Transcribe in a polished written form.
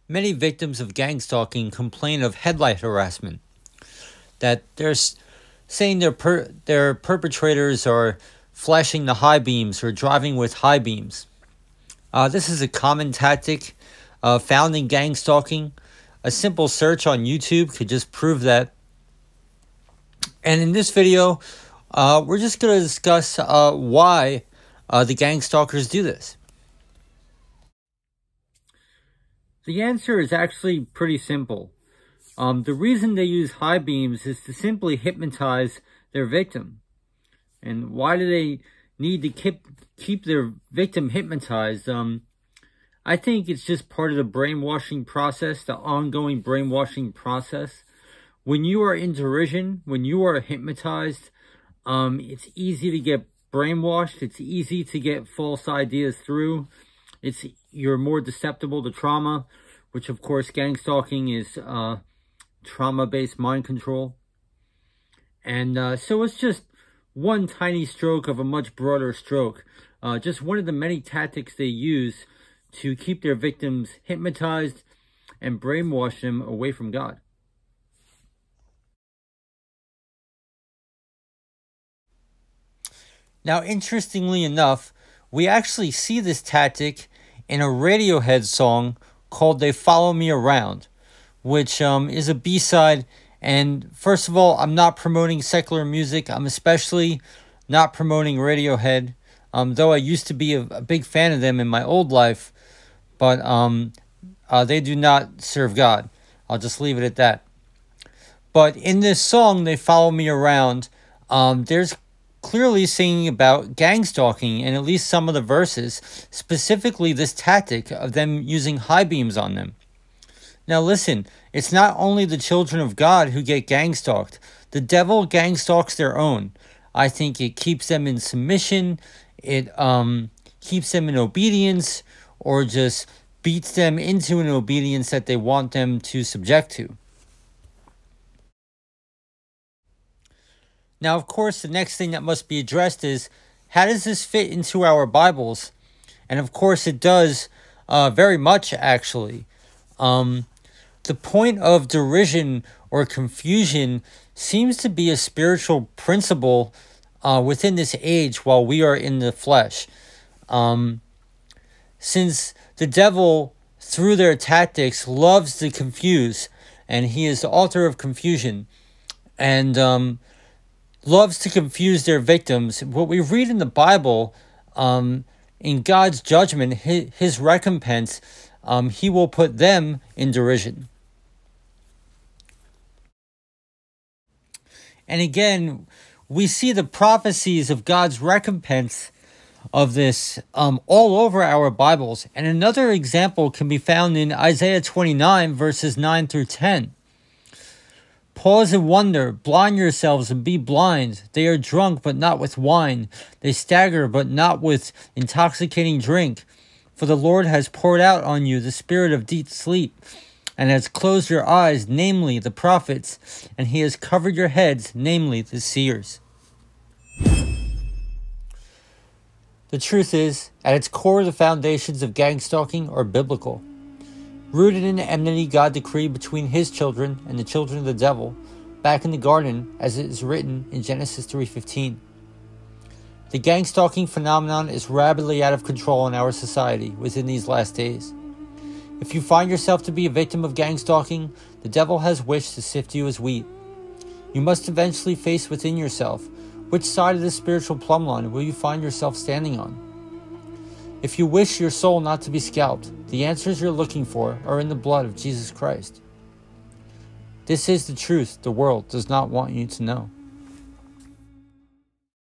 Many victims of gang stalking complain of headlight harassment, that they're saying their perpetrators are flashing the high beams or driving with high beams. This is a common tactic found in gang stalking. A simple search on YouTube could just prove that. And in this video, we're just going to discuss why the gang stalkers do this. The answer is actually pretty simple. The reason they use high beams is to simply hypnotize their victim. And why do they need to keep their victim hypnotized? I think it's just part of the brainwashing process, the ongoing brainwashing process. When you are in derision, when you are hypnotized, it's easy to get brainwashed. It's easy to get false ideas through. You're more susceptible to trauma, which of course gang stalking is trauma-based mind control. And so it's just one tiny stroke of a much broader stroke. Just one of the many tactics they use to keep their victims hypnotized and brainwash them away from God. Now, interestingly enough, we actually see this tactic in a Radiohead song called They Follow Me Around, which is a B-side. And first of all, I'm not promoting secular music. I'm especially not promoting Radiohead, though I used to be a big fan of them in my old life. But they do not serve God. I'll just leave it at that. But in this song, They Follow Me Around, there's clearly singing about gang stalking in at least some of the verses, specifically this tactic of them using high beams on them. Now listen, it's not only the children of God who get gang stalked. The devil gang stalks their own. I think it keeps them in submission, it keeps them in obedience, or just beats them into an obedience that they want them to subject to. Now, of course, the next thing that must be addressed is, how does this fit into our Bibles? And of course, it does very much, actually. The point of derision or confusion seems to be a spiritual principle within this age while we are in the flesh. Since the devil, through their tactics, loves to confuse, and he is the author of confusion, and loves to confuse their victims. What we read in the Bible, in God's judgment, his recompense, he will put them in derision. And again, we see the prophecies of God's recompense of this all over our Bibles. And another example can be found in Isaiah 29, verses 9 through 10. Pause and wonder, blind yourselves and be blind. They are drunk, but not with wine. They stagger, but not with intoxicating drink. For the Lord has poured out on you the spirit of deep sleep, and has closed your eyes, namely the prophets, and he has covered your heads, namely the seers. The truth is, at its core, the foundations of gang stalking are biblical. Rooted in the enmity God decreed between his children and the children of the devil, back in the garden, as it is written in Genesis 3:15. The gang stalking phenomenon is rapidly out of control in our society within these last days. If you find yourself to be a victim of gang stalking, the devil has wished to sift you as wheat. You must eventually face within yourself, which side of the spiritual plumb line will you find yourself standing on? If you wish your soul not to be scalped, the answers you're looking for are in the blood of Jesus Christ. This is the truth the world does not want you to know.